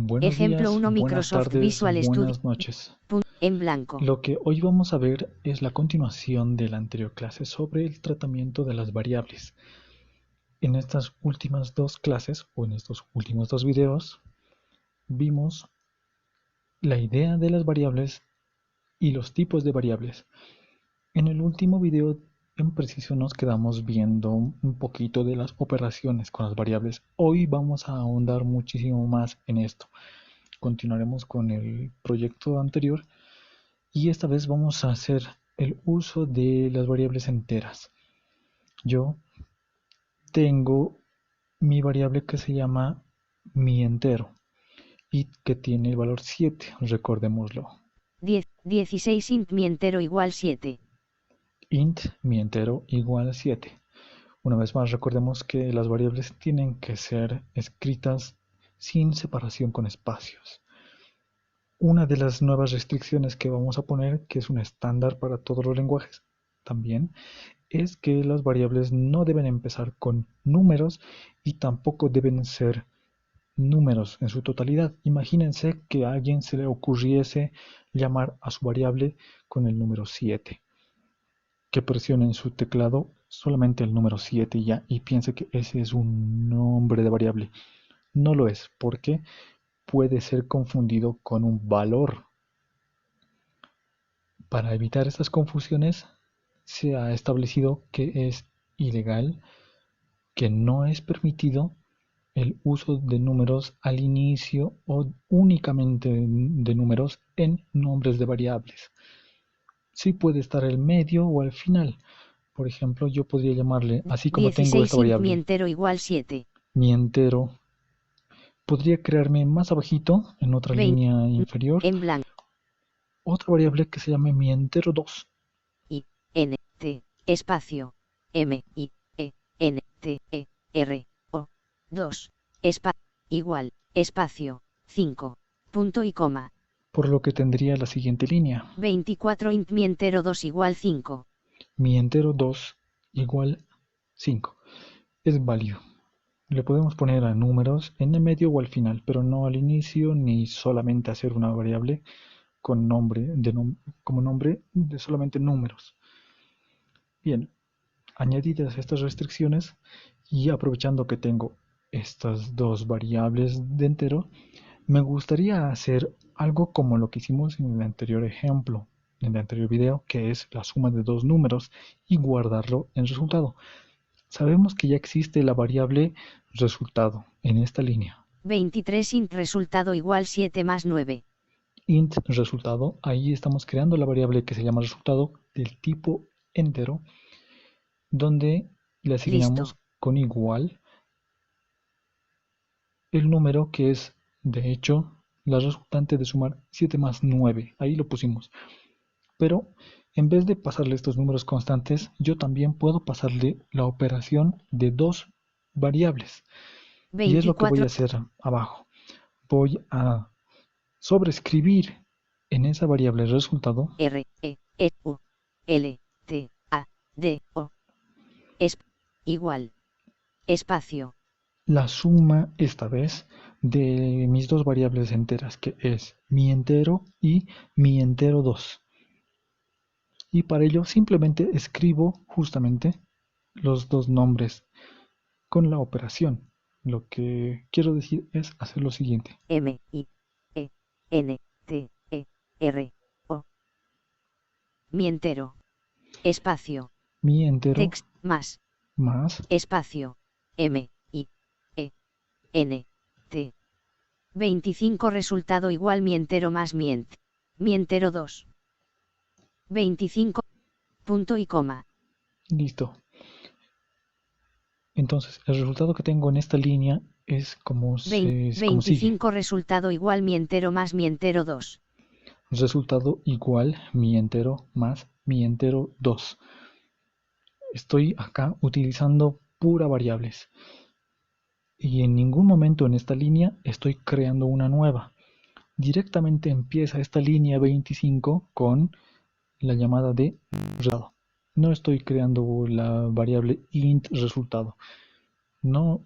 Buenos Ejemplo días, 1 buenas Microsoft tardes, Visual Studio. buenas noches. En blanco. Lo que hoy vamos a ver es la continuación de la anterior clase sobre el tratamiento de las variables. En estas últimas dos clases, o en estos últimos dos videos, vimos la idea de las variables y los tipos de variables. En el último video en preciso nos quedamos viendo un poquito de las operaciones con las variables. Hoy vamos a ahondar muchísimo más en esto. Continuaremos con el proyecto anterior y esta vez vamos a hacer el uso de las variables enteras. Yo tengo mi variable que se llama mi entero y que tiene el valor 7, recordémoslo. 16 int mi entero igual 7. Int mi entero igual 7. Una vez más recordemos que las variables tienen que ser escritas sin separación con espacios. Una de las nuevas restricciones que vamos a poner, que es un estándar para todos los lenguajes también, es que las variables no deben empezar con números y tampoco deben ser números en su totalidad. Imagínense que a alguien se le ocurriese llamar a su variable con el número 7. Que presione en su teclado solamente el número 7 ya y piense que ese es un nombre de variable. No lo es, porque puede ser confundido con un valor. Para evitar estas confusiones, se ha establecido que es ilegal, que no es permitido el uso de números al inicio o únicamente de números en nombres de variables. Sí puede estar al medio o al final. Por ejemplo, yo podría llamarle, así como tengo 16 esta int mi variable, entero igual 7. mi entero, podría crearme más abajito, en otra 20. línea inferior, En blanco. otra variable que se llame mi entero 2. I, N, T, espacio, M, I, E, N, T, E, R, O, 2, igual, espacio, 5, punto y coma. Por lo que tendría la siguiente línea. 24 int mi entero 2 igual 5. Mi entero 2 igual 5. Es válido. Le podemos poner a números en el medio o al final, pero no al inicio ni solamente hacer una variable con como nombre de solamente números. Bien, añadidas estas restricciones y aprovechando que tengo estas dos variables de entero, me gustaría hacer algo como lo que hicimos en el anterior ejemplo, en el anterior video, que es la suma de dos números y guardarlo en resultado. Sabemos que ya existe la variable resultado en esta línea. 23 int resultado igual 7 más 9. Int resultado, ahí estamos creando la variable que se llama resultado del tipo entero, donde le asignamos Listo. con igual el número que es, de hecho, la resultante de sumar 7 más 9. Ahí lo pusimos. Pero en vez de pasarle estos números constantes, yo también puedo pasarle la operación de dos variables. Y es lo que voy 24. a hacer abajo. Voy a sobreescribir en esa variable resultado R, E, E, U, L, T, A, D, O. Es igual. Espacio. la suma esta vez de mis dos variables enteras, que es mi entero y mi entero 2. Y para ello simplemente escribo justamente los dos nombres con la operación. Lo que quiero decir es hacer lo siguiente. M, I, E, N, T, E, R, O. Mi entero. Espacio. Mi entero Text más. más Espacio. M, I, E, N, T. 25 resultado igual mi entero más mi entero 2. 25. Punto y coma. listo. Entonces, el resultado que tengo en esta línea es como sigue. 25 resultado igual mi entero más mi entero 2. Resultado igual mi entero más mi entero 2. Estoy acá utilizando pura variables. Y en ningún momento en esta línea estoy creando una nueva. Directamente empieza esta línea 25 con la llamada de resultado. No estoy creando la variable int resultado. No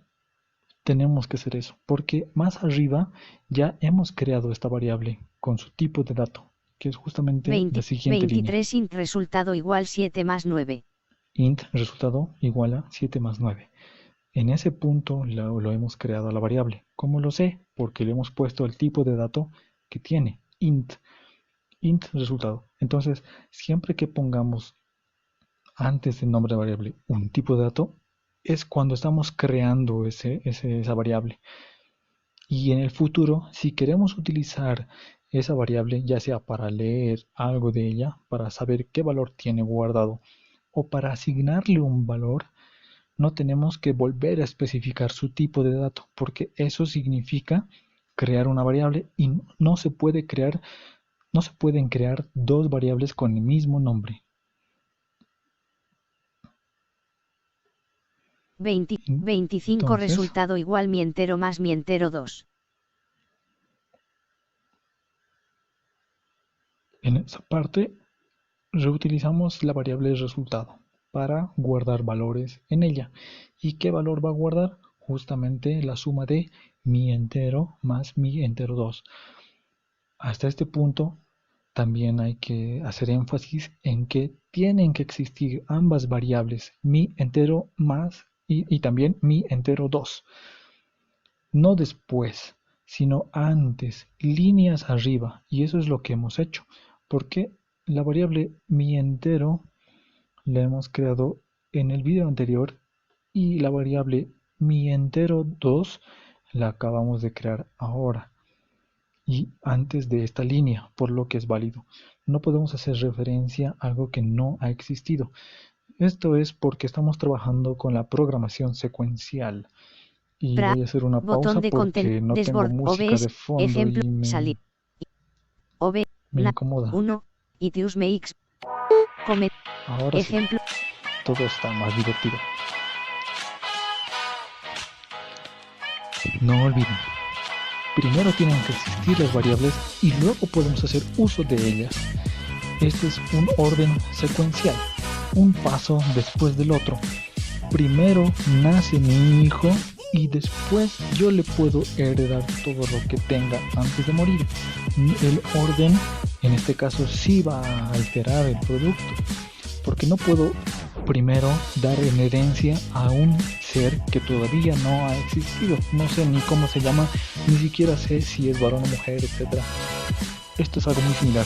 tenemos que hacer eso, porque más arriba ya hemos creado esta variable con su tipo de dato, que es justamente la siguiente 23 línea. int resultado igual 7 más 9. Int resultado igual a 7 más 9. En ese punto lo hemos creado a la variable. ¿Cómo lo sé? Porque le hemos puesto el tipo de dato que tiene, int resultado. Entonces, siempre que pongamos antes del nombre de variable un tipo de dato, es cuando estamos creando esa variable. Y en el futuro, si queremos utilizar esa variable, ya sea para leer algo de ella, para saber qué valor tiene guardado, o para asignarle un valor, no tenemos que volver a especificar su tipo de dato, porque eso significa crear una variable y no se pueden crear dos variables con el mismo nombre. 25 Entonces, resultado igual mi entero más mi entero 2. en esa parte reutilizamos la variable resultado para guardar valores en ella. ¿Y qué valor va a guardar? Justamente la suma de mi entero más mi entero 2. Hasta este punto también hay que hacer énfasis en que tienen que existir ambas variables, mi entero más y también mi entero 2. No después, sino antes, líneas arriba. Y eso es lo que hemos hecho, porque la variable mi entero la hemos creado en el video anterior y la variable mi entero 2 la acabamos de crear ahora y antes de esta línea, por lo que es válido. No podemos hacer referencia a algo que no ha existido. Esto es porque estamos trabajando con la programación secuencial. Y voy a hacer una Botón pausa de content, porque no tengo desbord, música OBS, de fondo ejemplo, y salir. OB, me incomoda. 1, itius meix. Ahora sí, Ejemplo. todo está más divertido. No olviden, primero tienen que existir las variables y luego podemos hacer uso de ellas. Este es un orden secuencial, un paso después del otro. Primero nace mi hijo y después yo le puedo heredar todo lo que tenga antes de morir. El orden, en este caso, sí va a alterar el producto, porque no puedo primero dar en herencia a un ser que todavía no ha existido. No sé ni cómo se llama, ni siquiera sé si es varón o mujer, etc. Esto es algo muy similar.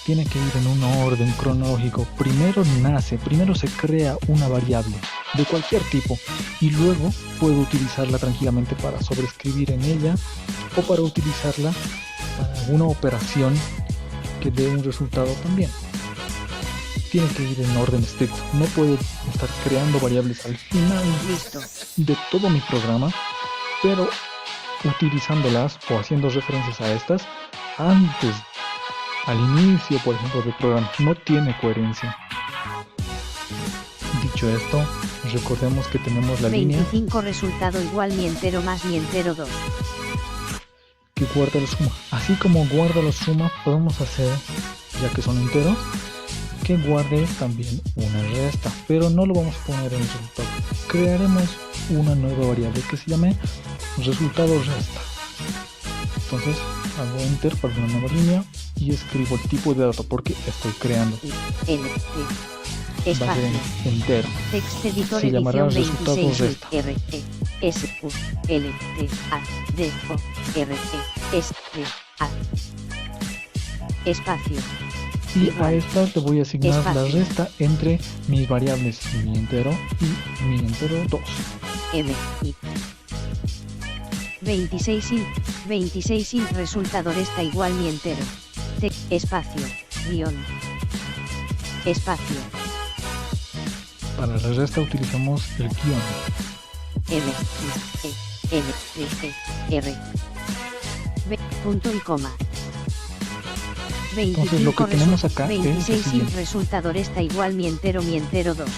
Tiene que ir en un orden cronológico. Primero se crea una variable de cualquier tipo y luego puedo utilizarla tranquilamente para sobreescribir en ella o para utilizarla para alguna operación que dé un resultado también. Tiene que ir en orden estricto. No puedo estar creando variables al final de todo mi programa, pero utilizándolas o haciendo referencias a estas antes, al inicio, por ejemplo, del programa. No tiene coherencia. Dicho esto, recordemos que tenemos la 25 resultado igual mi entero más mi entero 2. Que guarda la suma. Así como guarda la suma, podemos hacer, ya que son enteros, que guarde también una resta, pero no lo vamos a poner en el resultado. Crearemos una nueva variable que se llame resultado resta. Entonces hago enter para una nueva línea y escribo el tipo de dato porque estoy creando. Va a ser entero. Text editor se llamará edición resultado 26 resta. R E S U L T A D O R E S T A espacio. Y a esta le voy a asignar espacio. la resta entre mis variables mi entero y mi entero 2. M I 26 int resultado resta igual mi entero. Espacio, guión. Espacio. Para la resta utilizamos el guión. M I E N T E R B punto y coma. Entonces lo que tenemos acá 26 int resultado resta igual mi entero 2.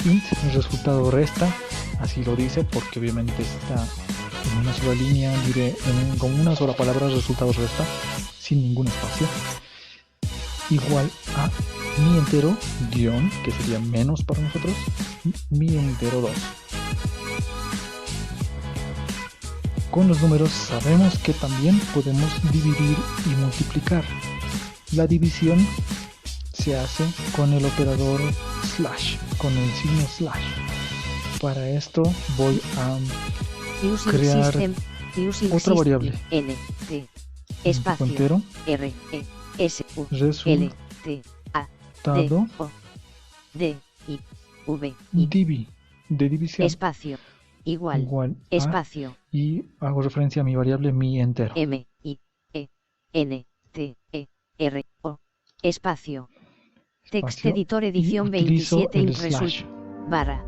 Int resultado resta, así lo dice porque obviamente está en una sola línea, diré con una sola palabra resultado resta, sin ningún espacio, igual a mi entero guión, que sería menos para nosotros, mi entero 2. Con los números sabemos que también podemos dividir y multiplicar. La división se hace con el operador slash, con el signo slash. Para esto voy a crear otra variable. N, T, espacio, entero, R, E, S, U, L, T, A, D, O, D, I, V, I. Divi, de división. Espacio, igual espacio. Y hago referencia a mi variable mi entero. M, I, E, N, T, E, R, O, espacio. Text editor edición 27 result barra.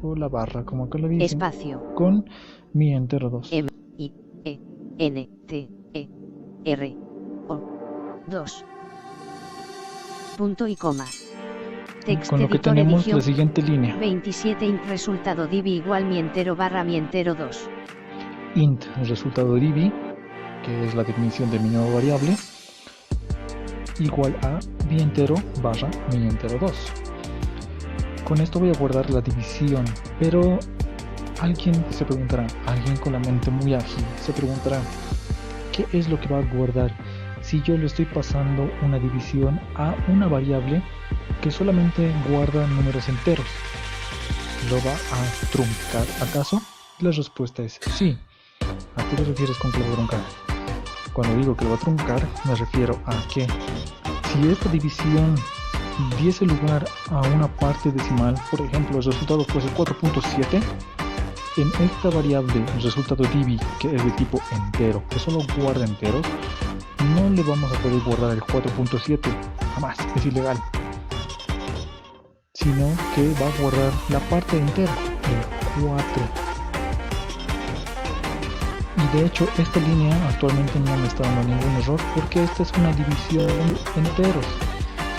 O la barra, como que lo dice. Espacio. Con mi entero 2. M, I, E, N, T, E, R, O, 2. Punto y coma. Text con lo que editor tenemos edición la siguiente línea. 27 int resultado divi igual mi entero barra mi entero 2. Int resultado divi, que es la definición de mi nueva variable, igual a mi entero barra mi entero 2. Con esto voy a guardar la división, pero alguien se preguntará, alguien con la mente muy ágil se preguntará, ¿qué es lo que va a guardar si yo le estoy pasando una división a una variable que solamente guarda números enteros? ¿Lo va a truncar acaso? La respuesta es sí. ¿A qué te refieres con que lo va a truncar? Cuando digo que lo va a truncar, me refiero a que si esta división diese lugar a una parte decimal, por ejemplo, el resultado fuese 4.7, en esta variable, el resultado divi, que es de tipo entero, que solo guarda enteros, no le vamos a poder guardar el 4.7, jamás, es ilegal, sino que va a guardar la parte entera, el 4. Y de hecho esta línea actualmente no me está dando ningún error porque esta es una división de enteros.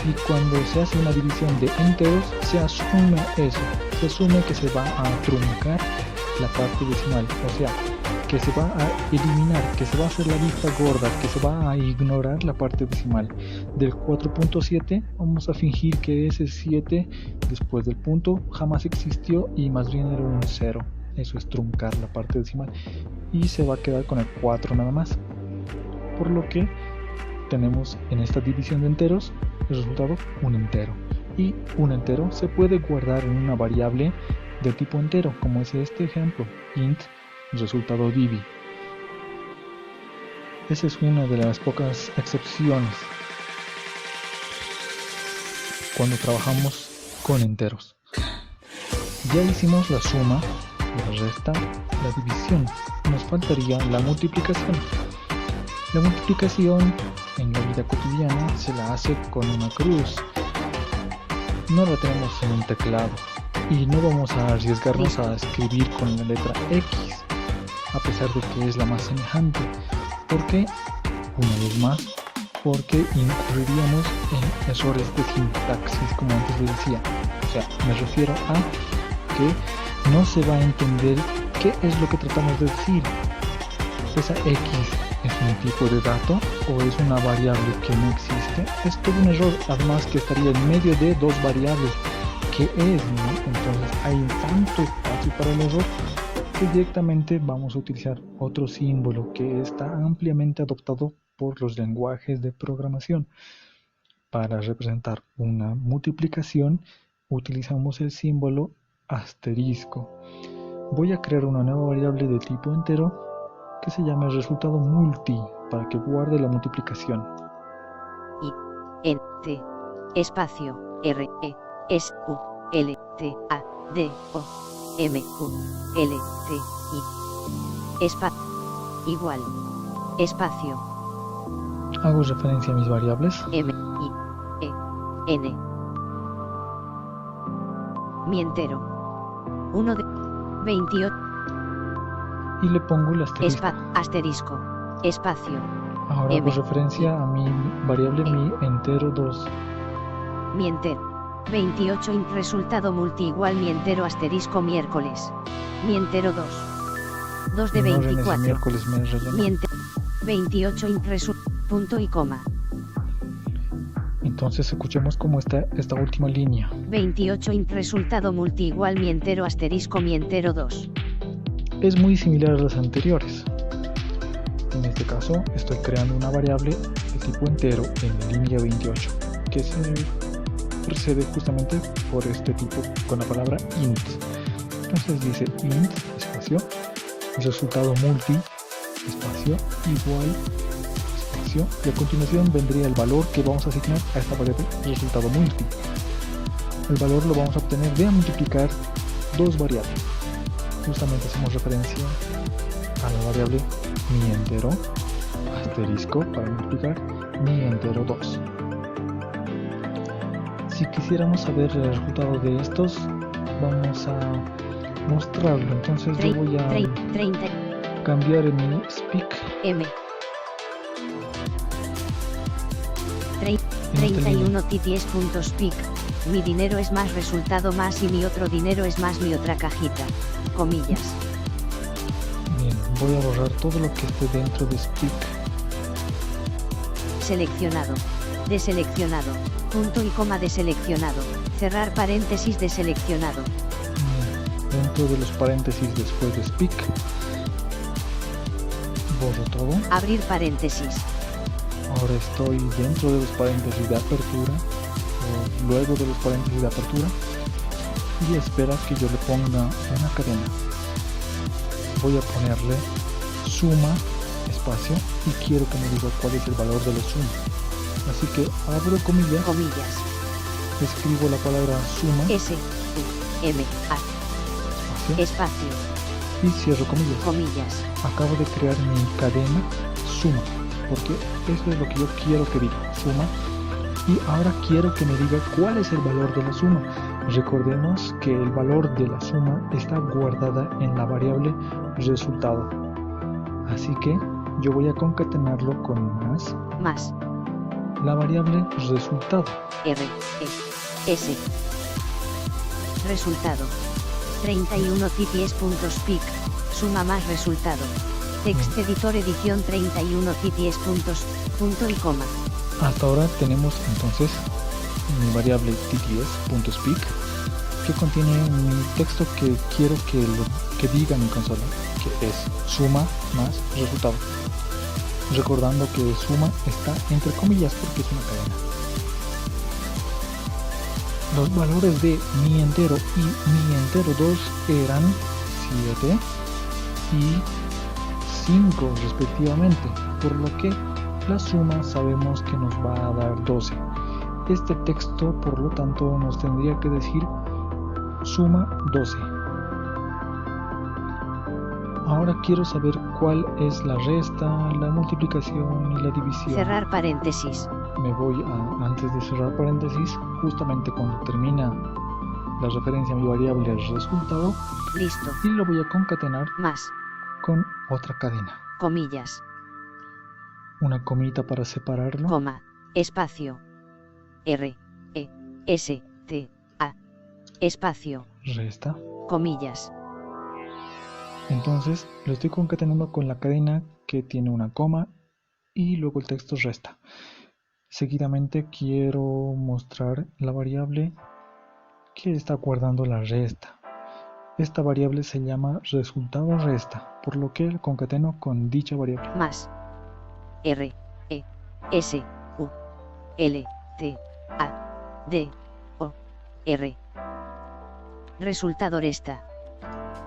Y cuando se hace una división de enteros, se asume eso, se asume que se va a truncar la parte decimal, o sea, que se va a eliminar, que se va a hacer la vista gorda, que se va a ignorar la parte decimal. Del 4.7 vamos a fingir que ese 7 después del punto jamás existió y más bien era un 0. Eso es truncar la parte decimal y se va a quedar con el 4 nada más. Por lo que tenemos en esta división de enteros el resultado un entero, y un entero se puede guardar en una variable de tipo entero, como es este ejemplo, int resultado divi. Esa es una de las pocas excepciones cuando trabajamos con enteros. Ya hicimos la suma, la resta, la división, nos faltaría la multiplicación. La multiplicación en la vida cotidiana se la hace con una cruz. No la tenemos en un teclado y no vamos a arriesgarnos a escribir con la letra X, a pesar de que es la más semejante. ¿Por qué? Una vez más, porque incurriríamos en errores de sintaxis, como antes les decía. O sea, me refiero a que no se va a entender qué es lo que tratamos de decir. Esa X ¿es un tipo de dato o es una variable que no existe? Es todo un error, además que estaría en medio de dos variables. ¿Qué es? ¿No? Entonces hay tanto espacio para el error que directamente vamos a utilizar otro símbolo que está ampliamente adoptado por los lenguajes de programación. Para representar una multiplicación utilizamos el símbolo asterisco. Voy a crear una nueva variable de tipo entero que se llama el resultado multi para que guarde la multiplicación. I, N, T, espacio, R, E, S, U, L, T, A, D, O, M, U, L, T, I, espacio, igual, espacio. Hago referencia a mis variables. M, I, E, N. Mi entero. 1 de 28. Y le pongo el asterisco. Asterisco, espacio. Ahora hago referencia a mi variable mi entero 2. Mi entero. 28 int resultado multi igual mi entero asterisco miércoles. Mi entero 2. 2 de 24. Miércoles me relleno. Mi entero. 28 int punto y coma. Entonces escuchemos cómo está esta última línea. 28 int resultado multi igual mi entero asterisco mi entero 2. Es muy similar a las anteriores. En este caso estoy creando una variable de tipo entero en línea 28 que se precede justamente por este tipo con la palabra int. Entonces dice int espacio resultado multi espacio igual espacio, y a continuación vendría el valor que vamos a asignar a esta variable resultado multi. El valor lo vamos a obtener de multiplicar dos variables. Justamente hacemos referencia a la variable mi entero asterisco para multiplicar mi entero 2. Si quisiéramos saber el resultado de estos, vamos a mostrarlo. Entonces yo voy a cambiar en mi speak M 31 tts.speak. Mi dinero es más resultado más y mi otro dinero es más mi otra cajita, comillas. Bien, voy a borrar todo lo que esté dentro de speak. Seleccionado, deseleccionado, punto y coma deseleccionado, cerrar paréntesis deseleccionado. Bien, dentro de los paréntesis después de speak, borro todo. Abrir paréntesis. Ahora estoy dentro de los paréntesis de apertura, o luego de los paréntesis de apertura, y espera que yo le ponga una cadena. Voy a ponerle suma espacio y quiero que me diga cuál es el valor de la suma. Así que abro comillas, escribo la palabra suma S-U-M-A espacio y cierro comillas. Acabo de crear mi cadena suma, porque eso es lo que yo quiero que diga, suma, y ahora quiero que me diga cuál es el valor de la suma. Recordemos que el valor de la suma está guardada en la variable resultado, así que yo voy a concatenarlo con más la variable resultado S resultado 31 tts.speak suma más resultado text editor edición 31 tts punto y coma. Hasta ahora tenemos entonces mi variable tts.speak que contiene mi texto que quiero que diga mi consola, que es suma más resultado, recordando que suma está entre comillas porque es una cadena. Los valores de mi entero y mi entero 2 eran 7 y 5 respectivamente, por lo que la suma sabemos que nos va a dar 12. Este texto por lo tanto nos tendría que decir suma 12. Ahora quiero saber cuál es la resta, la multiplicación y la división. Cerrar paréntesis. Me voy a, antes de cerrar paréntesis, justamente cuando termina la referencia a mi variable resultado, listo, y lo voy a concatenar más con otra cadena, comillas, una comita para separarlo, coma, espacio, R, E, S, T, A, espacio, resta, comillas. Entonces lo estoy concatenando con la cadena que tiene una coma y luego el texto resta. Seguidamente quiero mostrar la variable que está guardando la resta. Esta variable se llama resultado resta, por lo que concateno con dicha variable. Más R, E, S, U, L, T, A, D, O, R. Resultado resta.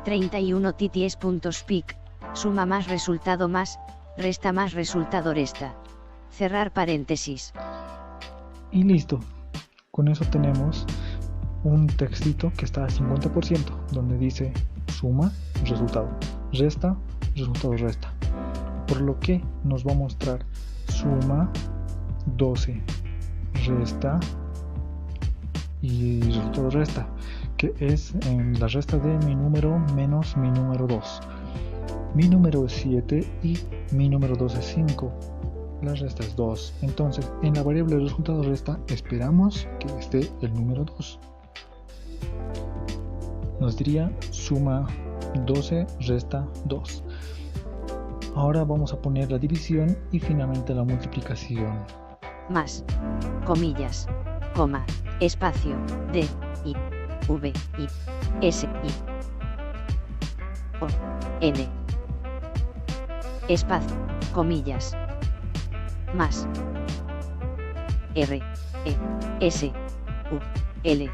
31 tts.speak, suma más resultado más, resta más resultado resta. Cerrar paréntesis. Y listo. Con eso tenemos un textito que está a 50%, donde dice suma, resultado, resta, resultado, resta. Por lo que nos va a mostrar suma 12, resta y resultado resta, que es en la resta de mi número menos mi número 2. Mi número es 7 y mi número 2 es 5. La resta es 2. Entonces, en la variable resultado resta esperamos que esté el número 2. Nos diría suma 12 resta 2. Ahora vamos a poner la división y finalmente la multiplicación. Más, comillas, coma, espacio, D, I, V, I, S, I, O, N. espacio, comillas, más, R, E, S, U, L,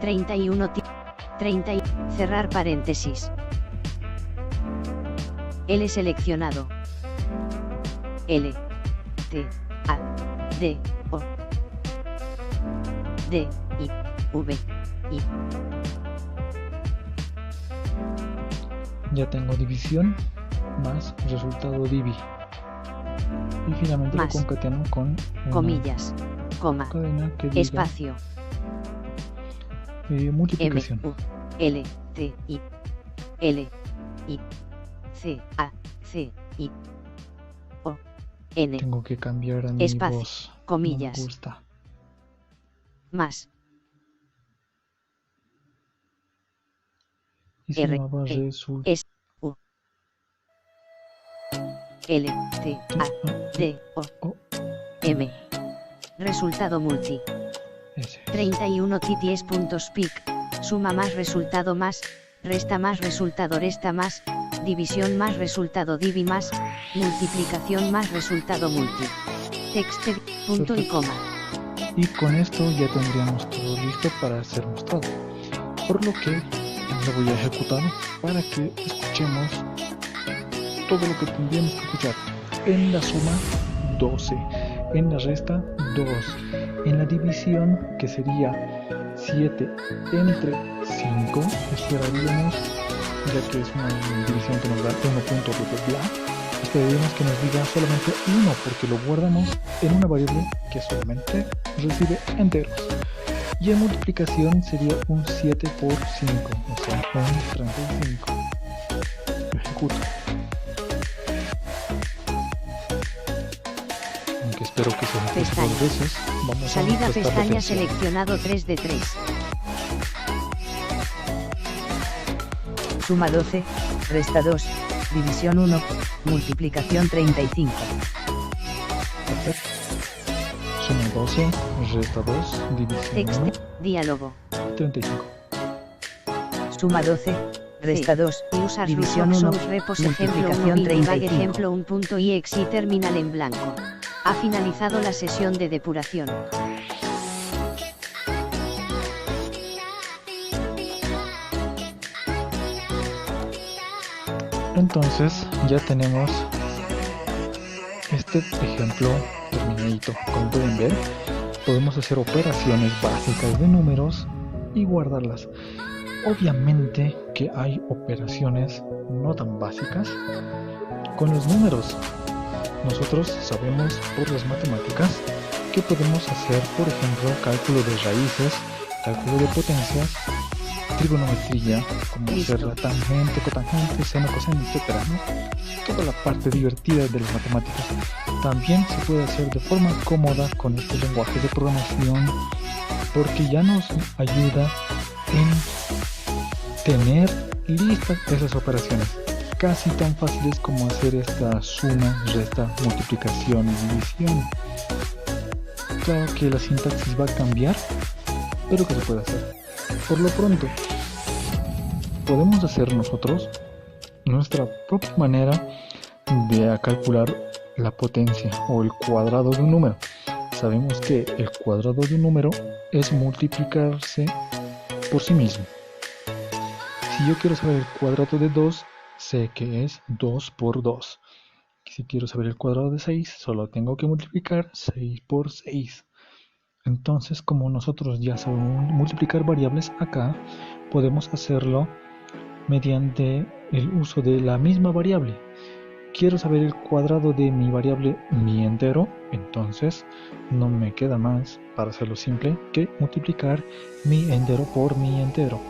31, 30 y cerrar paréntesis. L seleccionado. L, T, A, D, O, D, I, V, I. Ya tengo división más resultado divi. Y finalmente Más. lo concateno con una Comillas, coma, cadena que diga espacio, M, multiplicación. U, L, T, I, L, I, C, A, C, I, O, N, Tengo que cambiar a mi espacio, voz. comillas. No me gusta. más, Y se R, llamaba E, resultado. S, U, L, T, A, D, O, M. Resultado multi. 31 TTS.speak. Suma más resultado más, resta más resultado resta más, división más resultado divi más, multiplicación más resultado multi. Texte, punto y coma. Y con esto ya tendríamos todo listo para ser mostrado. Por lo que lo voy a ejecutar para que escuchemos todo lo que tendríamos que escuchar. En la suma 12, en la resta 2, en la división que sería 7 entre 5, esperaríamos, ya que es una división que nos da 1 punto bla, esperaríamos que nos diga solamente 1 porque lo guardamos en una variable que solamente recibe enteros. Y en multiplicación sería un 7 por 5, o sea, un 35. Lo ejecuto. Aunque espero que se ejecute Pestaña. dos veces. Vamos Salida a prestar pestaña atención. seleccionado 3 de 3. Suma 12, resta 2, división 1, multiplicación 35. Perfecto. Suma 12, resta 2, división 1, Texte, diálogo. 35. Suma 12, resta 2, Y usas división Resource 1, Source Repos ejemplo 1 multiplicación Big Bag 35. ejemplo 1.exe terminal en blanco. Ha finalizado la sesión de depuración. Entonces ya tenemos este ejemplo terminadito. Como pueden ver, podemos hacer operaciones básicas de números y guardarlas. Obviamente que hay operaciones no tan básicas con los números. Nosotros sabemos por las matemáticas que podemos hacer, por ejemplo, cálculo de raíces, cálculo de potencias, trigonometría, como Listo. hacer la tangente, cotangente, seno, coseno, etcétera, ¿no? Toda la parte divertida de las matemáticas también se puede hacer de forma cómoda con este lenguaje de programación, porque ya nos ayuda en tener listas esas operaciones, casi tan fáciles como hacer esta suma, resta, multiplicación y división. Claro que la sintaxis va a cambiar, pero que se puede hacer. Por lo pronto, podemos hacer nosotros nuestra propia manera de calcular la potencia o el cuadrado de un número. Sabemos que el cuadrado de un número es multiplicarse por sí mismo. Si yo quiero saber el cuadrado de 2, sé que es 2 por 2. Si quiero saber el cuadrado de 6, solo tengo que multiplicar 6 por 6. Entonces, como nosotros ya sabemos multiplicar variables acá, podemos hacerlo mediante el uso de la misma variable. Quiero saber el cuadrado de mi variable mi entero, entonces no me queda más, para hacerlo simple, que multiplicar mi entero por mi entero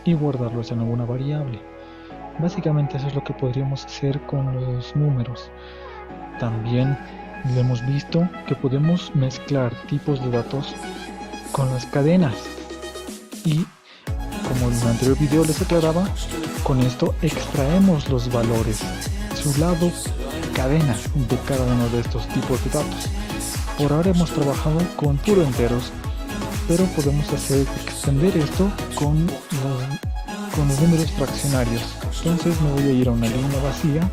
y guardarlos en alguna variable. Básicamente eso es lo que podríamos hacer con los números. También hemos visto que podemos mezclar tipos de datos con las cadenas y, como en el anterior video les aclaraba, con esto extraemos los valores, su lado cadena de cada uno de estos tipos de datos. Por ahora hemos trabajado con puro enteros, pero podemos extender esto con los números fraccionarios. Entonces me voy a ir a una línea vacía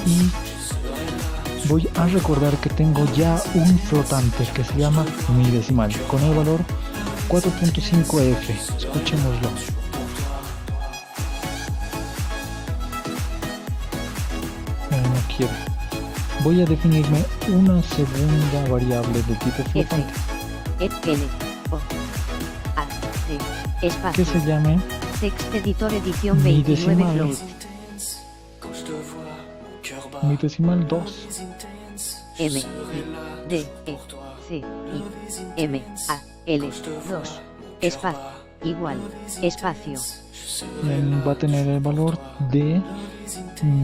y voy a recordar que tengo ya un flotante que se llama mi decimal con el valor 4.5f. Escuchémoslo. No quiero. Voy a definirme una segunda variable de tipo flotante L O A D que espacio se llame text editor edición mi 29 decimal. float Mi decimal 2. M I D E C I M A L 2 espacio igual espacio Va a tener el valor de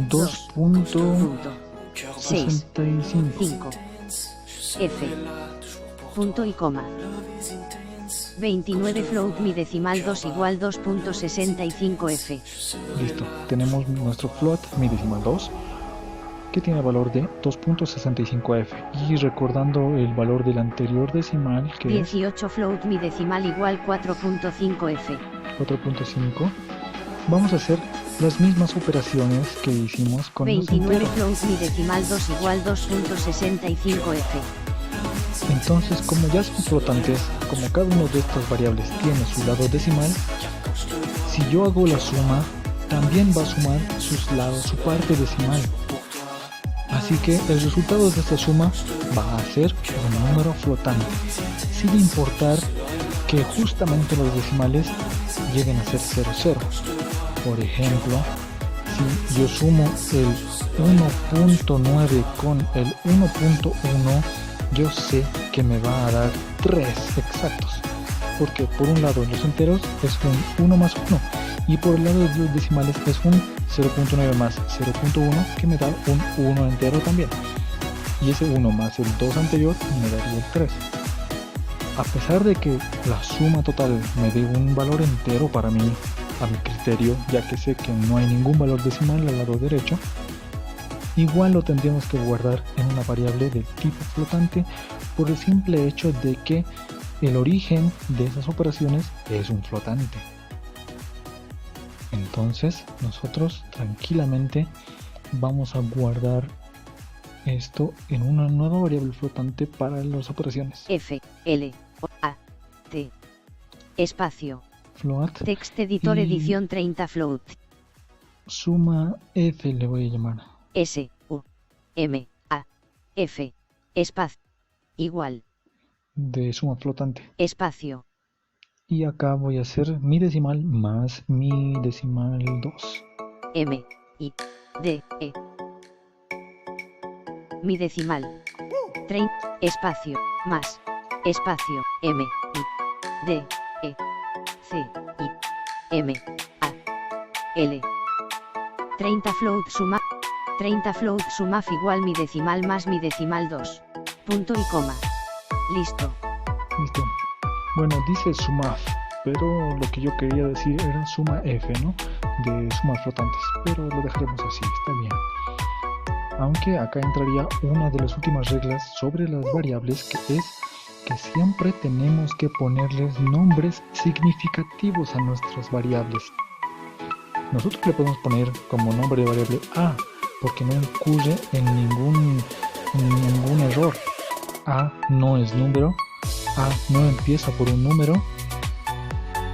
2.65. 6 5 F punto y coma 29 float mi decimal 2 igual 2.65 F. Listo, tenemos nuestro float mi decimal 2 que tiene el valor de 2.65f, y recordando el valor del anterior decimal que 18 float mi decimal igual 4.5 F. es 4.5, vamos a hacer las mismas operaciones que hicimos con los 29 enteros. float mi decimal 2 igual 2.65 F. Entonces, como ya son flotantes, como cada uno de estas variables tiene su lado decimal, si yo hago la suma, también va a sumar sus lados, su parte decimal. Así que el resultado de esta suma va a ser un número flotante, sin importar que justamente los decimales lleguen a ser 0,0. Por ejemplo, si yo sumo el 1.9 con el 1.1, yo sé que me va a dar 3 exactos, porque por un lado en los enteros es un 1 más 1, y por el lado de los decimales es un 0.9 más 0.1 que me da un 1 entero también, y ese 1 más el 2 anterior me daría el 3. A pesar de que la suma total me dé un valor entero para mí, a mi criterio, ya que sé que no hay ningún valor decimal al lado derecho, igual lo tendríamos que guardar en una variable del tipo flotante por el simple hecho de que el origen de esas operaciones es un flotante. Entonces nosotros tranquilamente vamos a guardar esto en una nueva variable flotante para las operaciones. F L O A T espacio Float text editor y edición 30 float suma f le voy a llamar. S U M A F espacio igual De suma flotante. espacio Y acá voy a hacer mi decimal más mi decimal 2. M I D E mi decimal 30 espacio más espacio M I D E C I M A L 30 float suma 30 float sumaf igual mi decimal más mi decimal 2 punto y coma. Listo. Listo. Bueno, dice sumaf, pero lo que yo quería decir era suma f, ¿no? De sumas flotantes, pero lo dejaremos así, está bien. Aunque acá entraría una de las últimas reglas sobre las variables, que es que siempre tenemos que ponerles nombres significativos a nuestras variables. Nosotros le podemos poner como nombre de variable A, porque no incurre en ningún error. A no es número, A no empieza por un número,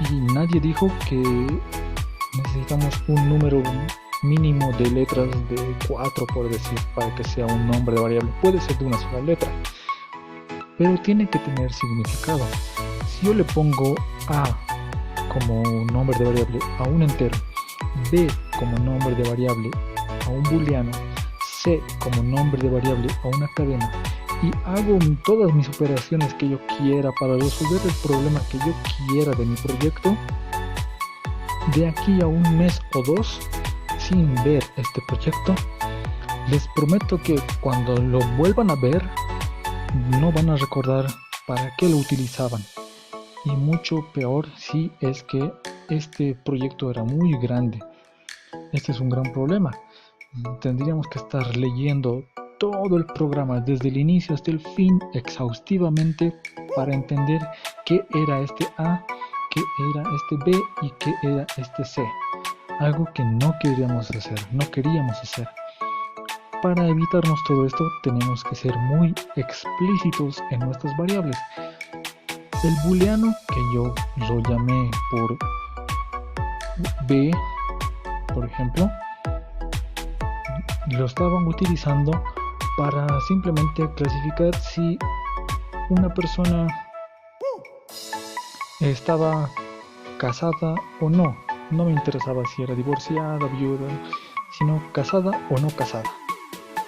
y nadie dijo que necesitamos un número mínimo de letras de 4, por decir, para que sea un nombre de variable. Puede ser de una sola letra, pero tiene que tener significado. Si yo le pongo A como nombre de variable a un entero, B como nombre de variable a un booleano, C como nombre de variable a una cadena, y hago todas mis operaciones que yo quiera para resolver el problema que yo quiera de mi proyecto, de aquí a un mes o dos, sin ver este proyecto, les prometo que cuando lo vuelvan a ver, no van a recordar para qué lo utilizaban. Y mucho peor si es que este proyecto era muy grande. Este es un gran problema. Tendríamos que estar leyendo todo el programa desde el inicio hasta el fin exhaustivamente para entender qué era este A, qué era este B y qué era este C. Algo que no queríamos hacer. Para evitarnos todo esto, tenemos que ser muy explícitos en nuestras variables. El booleano, que yo lo llamé por B, por ejemplo, lo estaban utilizando para simplemente clasificar si una persona estaba casada o no. No me interesaba si era divorciada, viuda, sino casada o no casada,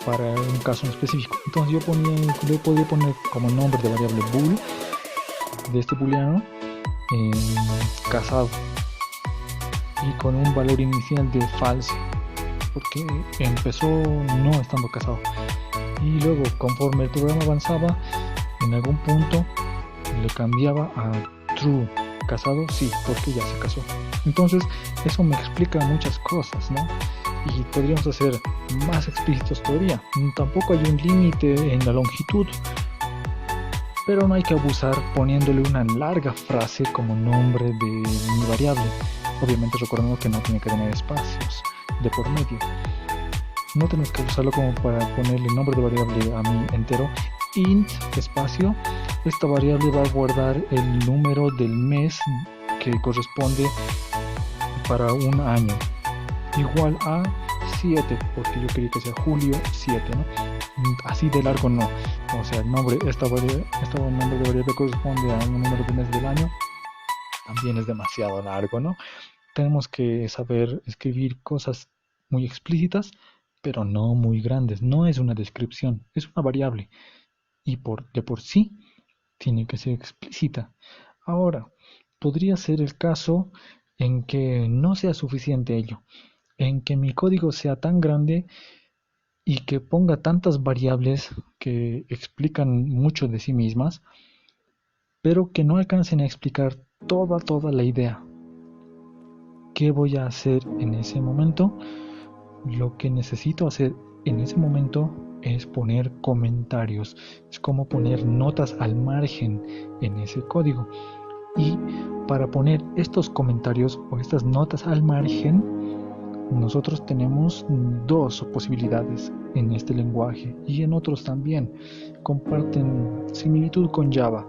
para un caso en específico. Entonces yo podía poner como nombre de variable bool de este booleano casado, y con un valor inicial de false, porque empezó no estando casado, y luego conforme el programa avanzaba, en algún punto le cambiaba a true, casado sí, porque ya se casó. Entonces eso me explica muchas cosas, ¿no? Y podríamos hacer más explícitos todavía. Tampoco hay un límite en la longitud, pero no hay que abusar poniéndole una larga frase como nombre de mi variable. Obviamente recordemos que no tiene que tener espacios de por medio. No tenemos que usarlo como para ponerle nombre de variable a mi entero. Int espacio, esta variable va a guardar el número del mes que corresponde para un año, igual a 7, porque yo quería que sea julio 7, ¿no? Así de largo no. O sea, el nombre, este nombre de variable corresponde a un número de mes del año, también es demasiado largo, ¿no? Tenemos que saber escribir cosas muy explícitas, pero no muy grandes. No es una descripción, es una variable, y de por sí tiene que ser explícita. Ahora, podría ser el caso en que no sea suficiente ello, en que mi código sea tan grande y que ponga tantas variables que explican mucho de sí mismas, pero que no alcancen a explicar toda la idea. ¿Qué voy a hacer en ese momento? Lo que necesito hacer en ese momento es poner comentarios. Es como poner notas al margen en ese código. Y para poner estos comentarios o estas notas al margen, nosotros tenemos dos posibilidades en este lenguaje, y en otros también. Comparten similitud con Java,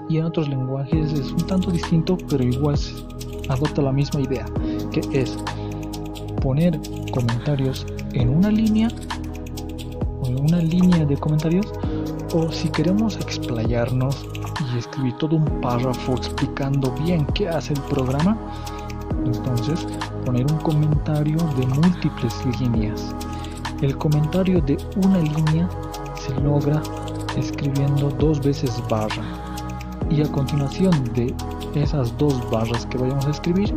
y en otros lenguajes es un tanto distinto, pero igual adopta la misma idea, que es poner comentarios en una línea, o en una línea de comentarios, o si queremos explayarnos y escribir todo un párrafo explicando bien qué hace el programa, entonces poner un comentario de múltiples líneas. El comentario de una línea se logra escribiendo 2 veces barra, y a continuación de esas 2 barras que vayamos a escribir,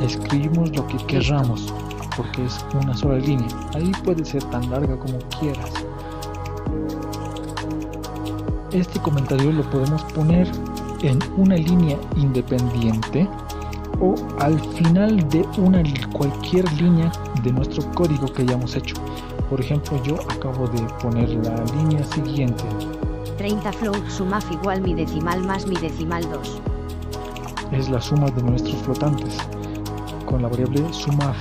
escribimos lo que querramos, porque es una sola línea. Ahí puede ser tan larga como quieras. Este comentario lo podemos poner en una línea independiente o al final de cualquier línea de nuestro código que hayamos hecho. Por ejemplo, yo acabo de poner la línea siguiente. 30 float sumaf igual mi decimal más mi decimal 2. Es la suma de nuestros flotantes, con la variable sumaf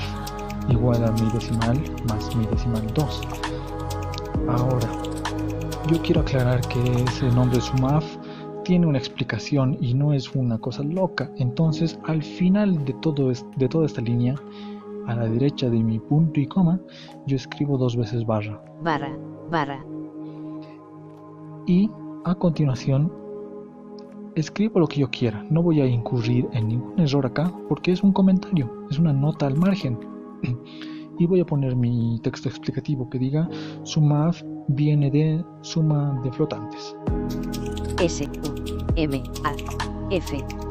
igual a mi decimal más mi decimal 2. Ahora, yo quiero aclarar que ese nombre sumaf tiene una explicación y no es una cosa loca. Entonces, al final de toda esta línea, a la derecha de mi punto y coma, yo escribo 2 veces barra. Barra. Y a continuación escribo lo que yo quiera. No voy a incurrir en ningún error acá, porque es un comentario, es una nota al margen. Y voy a poner mi texto explicativo que diga: sumaf viene de suma de flotantes. S-U-M-A-F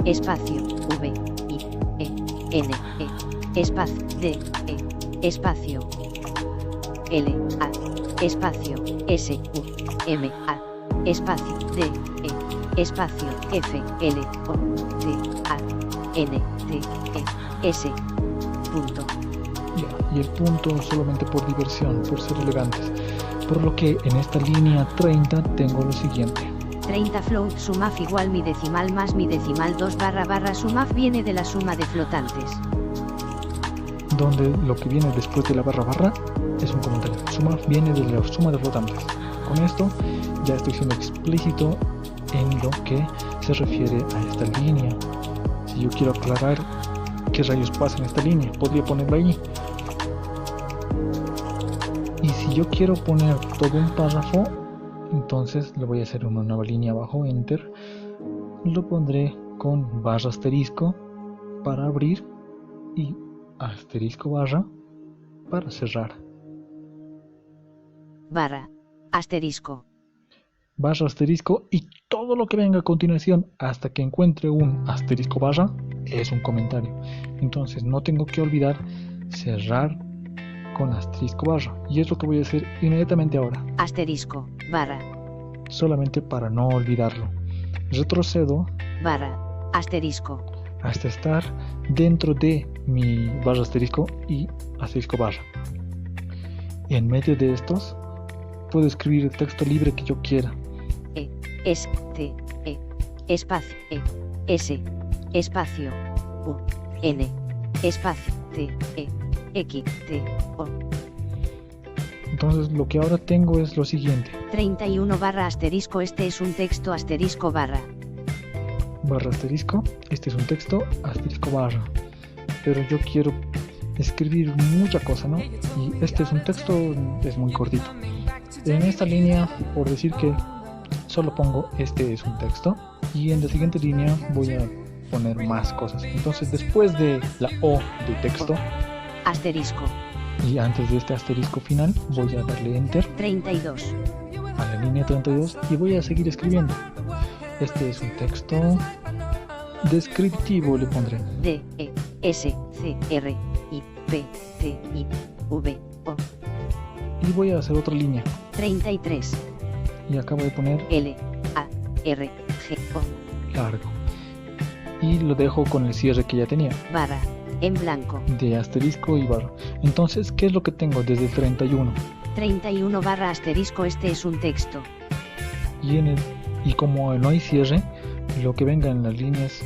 espacio V-I-E-N-E espacio D-E espacio L-A espacio S-U-M-A espacio D-E espacio F-L-O-T-A-N-T-E-S punto. Y el punto solamente por diversión, por ser elegantes. Por lo que en esta línea 30 tengo lo siguiente: 30 float sumaf igual mi decimal más mi decimal 2 barra sumaf viene de la suma de flotantes. donde lo que viene después de la barra barra es un comentario. Suma viene de la suma de flotantes. Con esto ya estoy siendo explícito en lo que se refiere a esta línea. Si yo quiero aclarar qué rayos pasa en esta línea, podría ponerla ahí. Y si yo quiero poner todo un párrafo, entonces le voy a hacer una nueva línea abajo, enter. Lo pondré con barra asterisco para abrir y asterisco barra para cerrar. Barra, asterisco. Barra asterisco y todo lo que venga a continuación hasta que encuentre un asterisco barra es un comentario. Entonces no tengo que olvidar cerrar con asterisco barra, y es lo que voy a hacer inmediatamente ahora. Asterisco, barra. Solamente para no olvidarlo. Retrocedo barra, asterisco. Hasta estar dentro de mi barra asterisco y asterisco barra. En medio de estos puedo escribir el texto libre que yo quiera. S, T, espacio, S, espacio, U, N, espacio, T, X, T, O. Entonces lo que ahora tengo es lo siguiente. 31 barra asterisco. Este es un texto asterisco barra. Barra asterisco, este es un texto asterisco barra. Pero yo quiero escribir mucha cosa, ¿no? Y este es un texto, es muy cortito. En esta línea, por decir que solo pongo este es un texto, y en la siguiente línea voy a poner más cosas. Entonces después de la O de texto, asterisco, y antes de este asterisco final voy a darle enter 32 a la línea 32 y voy a seguir escribiendo. Este es un texto descriptivo, le pondré D, E, S, C, R, I, P, T, I, V, O. y voy a hacer otra línea 33 y acabo de poner L, A, R, G, O. largo y lo dejo con el cierre que ya tenía barra, en blanco. de asterisco y barra. Entonces, ¿qué es lo que tengo desde el 31? 31 barra asterisco. Este es un texto. Y como no hay cierre, lo que venga en las líneas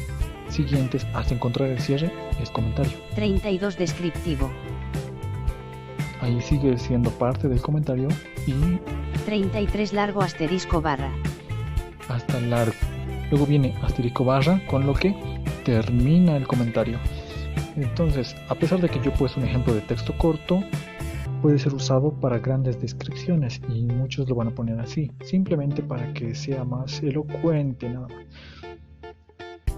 siguientes hasta encontrar el cierre es comentario. 32 descriptivo. Ahí sigue siendo parte del comentario y 33 largo asterisco barra. hasta largo. Luego viene asterisco barra con lo que termina el comentario. Entonces, a pesar de que yo he puesto un ejemplo de texto corto, puede ser usado para grandes descripciones y muchos lo van a poner así, simplemente para que sea más elocuente nada más.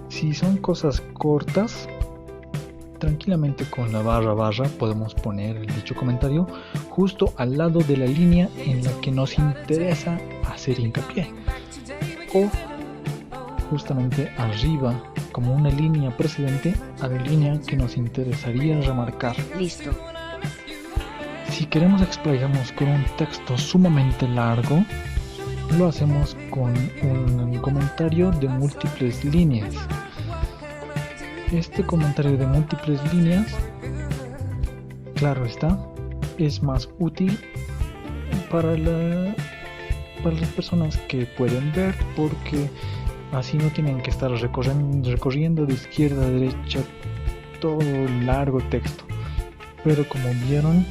Si son cosas cortas, tranquilamente con la barra barra podemos poner el dicho comentario justo al lado de la línea en la que nos interesa hacer hincapié, o justamente arriba como una línea precedente a la línea que nos interesaría remarcar. Listo. Si queremos explayarnos con un texto sumamente largo, lo hacemos con un comentario de múltiples líneas. Este comentario de múltiples líneas, claro está, es más útil para las personas que pueden ver, porque así no tienen que estar recorriendo de izquierda a derecha todo el largo texto. Pero como vieron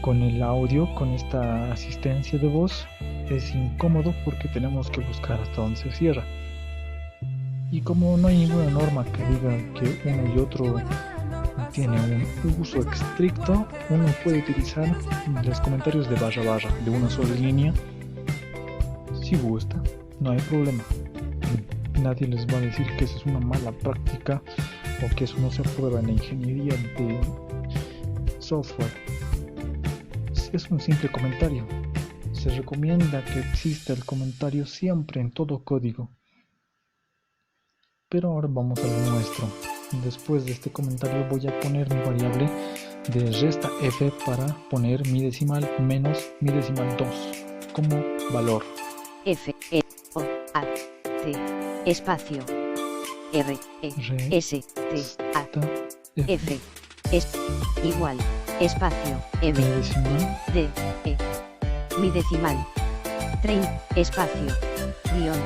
con el audio, con esta asistencia de voz, es incómodo porque tenemos que buscar hasta dónde se cierra. Y como no hay ninguna norma que diga que uno y otro tiene un uso estricto, uno puede utilizar los comentarios de barra barra de una sola línea si gusta, no hay problema. Nadie les va a decir que esa es una mala práctica o que eso no se aprueba en la ingeniería de software. Es un simple comentario. Se recomienda que exista el comentario siempre en todo código. Pero ahora vamos a lo nuestro. Después de este comentario voy a poner mi variable de resta f para poner mi decimal menos mi decimal 2 como valor. F, E, O, A, T, espacio, R, E, S, T, A, F, es igual, espacio, M, Mi decimal D, E, mi decimal, 30, espacio, guión,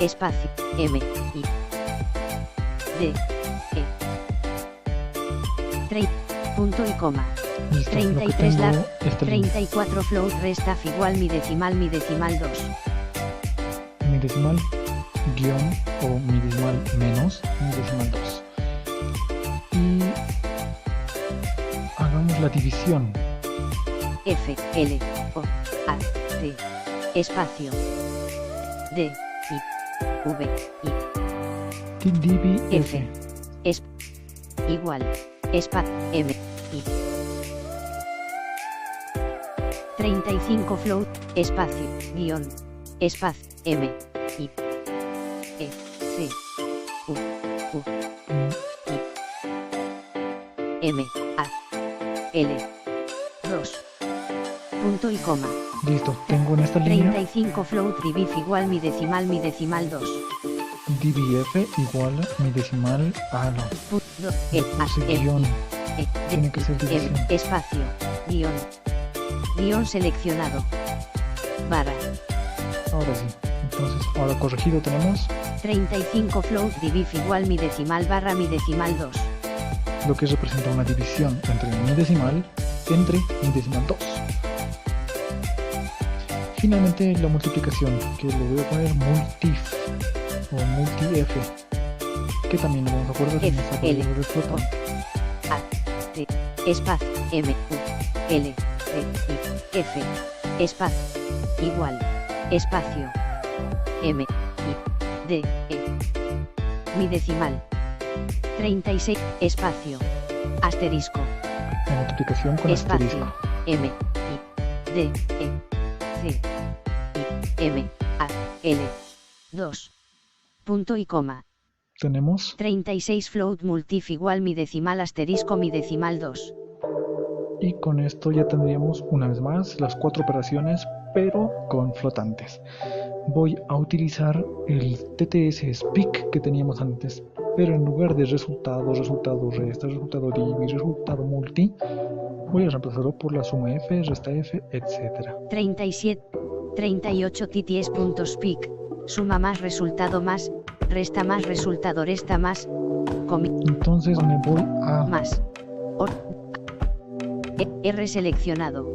espacio, M, I, D, E, 30, punto y coma. Listo, lo que 33 tengo lar, esta línea. 34 float restaf igual mi decimal 2. Mi decimal guión o mi decimal menos mi decimal 2. Y hagamos la división. F, L, O, A, T, espacio, D, I, V, I, Divi F, F. es, igual, M, I. 35 float, espacio, guión, espacio, M, I, E, C, U, I, M, A, L, 2. Punto y coma. Listo, tengo en esta línea 35 float div igual mi decimal 2. divi F igual mi decimal no. Punto, Puse guión. Tiene que ser división. espacio, guión, guión seleccionado, barra, Ahora sí. Entonces, ahora corregido tenemos 35 float div igual mi decimal barra mi decimal 2. lo que representa una división entre mi decimal entre mi decimal 2. Finalmente la multiplicación, que le voy a poner multif o multi-f, que también lo vamos a acordar en esta L, variable flotante. A, T, espacio, M, U, L, T, I, F, espacio, igual, espacio, M, I, D, E, mi decimal, 36, espacio, asterisco, La multiplicación con espacio, asterisco. M, I, D, E, C, I, M, A, L, 2, punto y coma. Tenemos 36 float multif igual mi decimal asterisco mi decimal 2. y con esto ya tendríamos una vez más las 4 operaciones pero con flotantes. Voy a utilizar el TTS speak que teníamos antes, pero en lugar de resultado, resultado resta, resultado div, resultado multi, voy a reemplazarlo por la suma f, resta f, etc. 38 tts.speak, suma más resultado más, resta más resultado resta más, Entonces me voy a más, R seleccionado,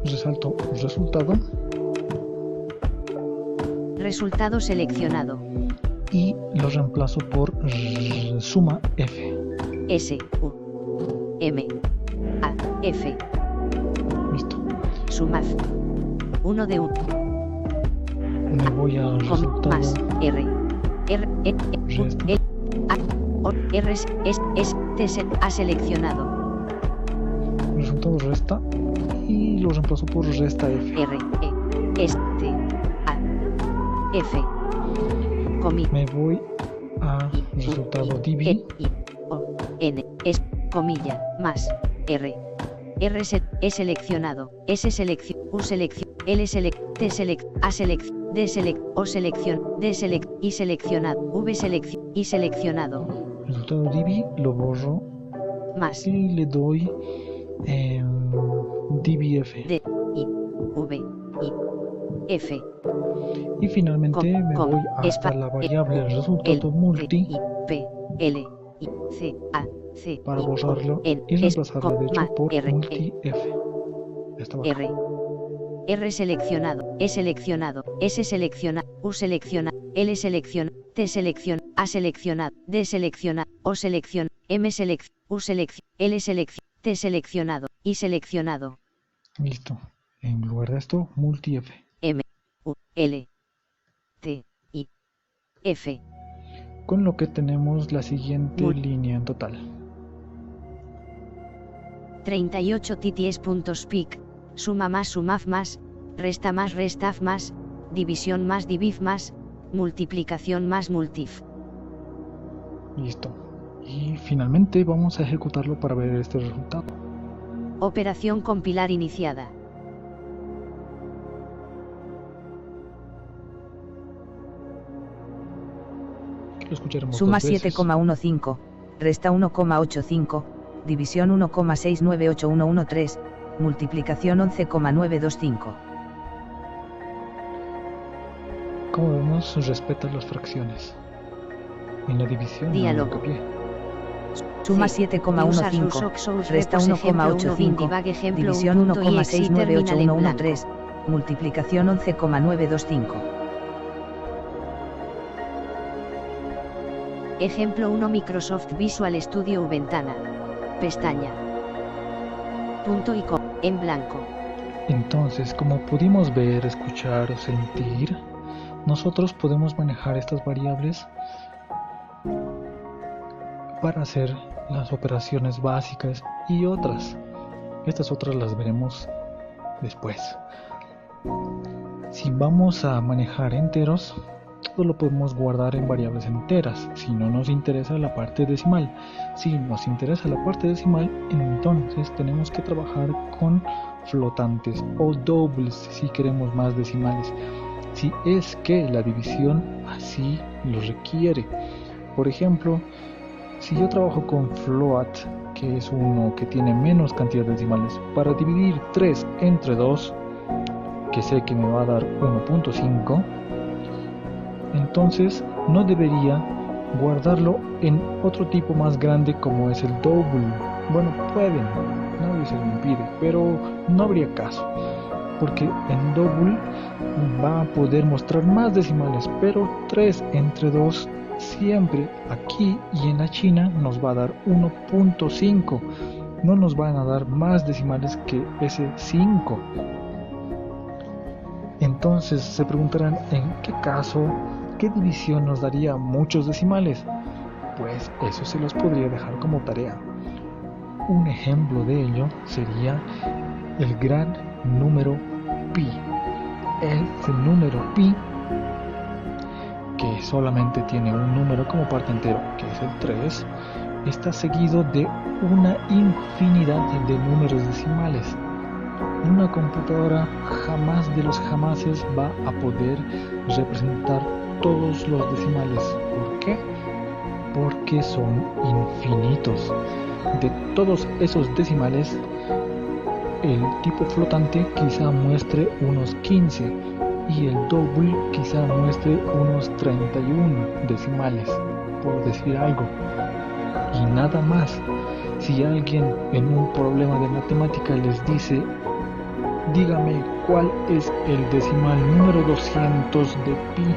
resalto resultado resultado seleccionado, y lo reemplazo por suma f. S, U, M, A, F, Listo. sumaf, 1 de 1, Me voy a resultado más, R, R, E, resta. E, A, O, R, S, T, A seleccionado, Resultado resta y lo reemplazo por resta f. R, E, S, T, A, F, comi, Me voy a resultado divi I, O, N, S, comilla, más, R, R, E seleccionado, S selección, U selección, L select, T select, A selección, D select, O selección, D select, I seleccionado, V selección, I seleccionado, resultado divi, lo borro más, y le doy divi f. D, I, V, I, F, Y finalmente me voy hasta la variable resultado multi I, P, L, I, C, A, C, para I, borrarlo O, N, y S, reemplazarla de hecho por R, multi f. Está abajo. R, R seleccionado, E seleccionado, S selecciona, U selecciona, L selecciona, T selecciona, A selecciona, D selecciona, O selecciona, M selecciona, U selecciona, L selecciona, T seleccionado, I seleccionado, Listo. En lugar de esto, multi f. M, U, L, T, I, F, Con lo que tenemos la siguiente línea en total. 38 tts.speak, suma más sumaf más, resta más restaf más, división más diviv más, multiplicación más multif. Listo. Y finalmente vamos a ejecutarlo para ver este resultado. Operación compilar iniciada. Lo escucharemos Suma dos veces. 7,15, resta 1,85, división 1,698113, multiplicación 11,925. Como vemos, respeta las fracciones. En la división Diálogo. no lo copié. Suma C. 7,15, resta 1,85, división 1,698113, multiplicación 11,925. Ejemplo 1 Microsoft Visual Studio ventana. Pestaña. Punto y coma. En blanco. Entonces, como pudimos ver, escuchar o sentir, nosotros podemos manejar estas variables para hacer las operaciones básicas y otras. Estas otras las veremos después. Si vamos a manejar enteros, todo lo podemos guardar en variables enteras, si no nos interesa la parte decimal. Si nos interesa la parte decimal, entonces tenemos que trabajar con flotantes o doubles si queremos más decimales, si es que la división así lo requiere. Por ejemplo, si yo trabajo con float, que es uno que tiene menos cantidad de decimales, para dividir 3 entre 2, que sé que me va a dar 1.5, entonces no debería guardarlo en otro tipo más grande como es el double. Bueno, pueden, nadie se lo impide, pero no habría caso, porque en double va a poder mostrar más decimales, pero 3 entre 2 siempre aquí y en la China nos va a dar 1.5, no nos van a dar más decimales que ese 5. Entonces se preguntarán, ¿en qué caso, qué división nos daría muchos decimales? Pues eso se los podría dejar como tarea. Un ejemplo de ello sería el gran número pi. Este número pi, que solamente tiene un número como parte entero, que es el 3, está seguido de una infinidad de números decimales. Una computadora jamás de los jamases va a poder representar todos los decimales. ¿Por qué? Porque son infinitos. De todos esos decimales, el tipo flotante quizá muestre unos 15 y el double quizá muestre unos 31 decimales, por decir algo. Y nada más. Si alguien en un problema de matemática les dice, dígame cuál es el decimal número 200 de pi,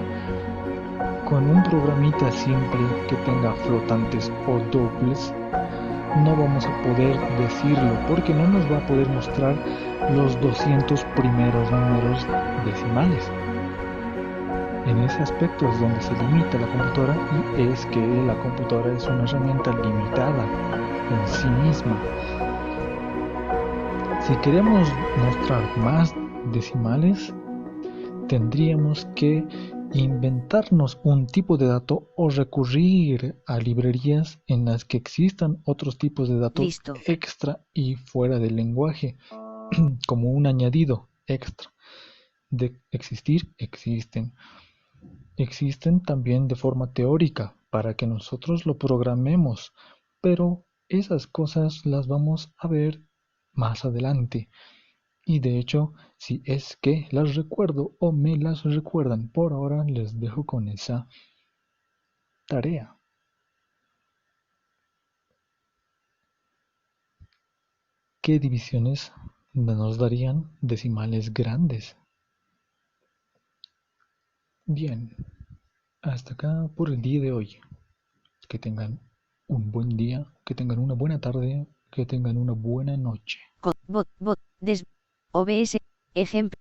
con un programita simple que tenga flotantes o dobles, no vamos a poder decirlo porque no nos va a poder mostrar los 200 primeros números decimales. En ese aspecto es donde se limita la computadora, y es que la computadora es una herramienta limitada en sí misma. Si queremos mostrar más decimales, tendríamos que inventarnos un tipo de dato o recurrir a librerías en las que existan otros tipos de datos Listo. extra y fuera del lenguaje, como un añadido extra. De existir, existen. Existen también de forma teórica para que nosotros lo programemos, pero esas cosas las vamos a ver más adelante. Y de hecho, si es que las recuerdo o me las recuerdan, por ahora les dejo con esa tarea. ¿Qué divisiones nos darían decimales grandes? Bien, hasta acá por el día de hoy. Que tengan un buen día, que tengan una buena tarde, que tengan una buena noche. OBS, ejemplo.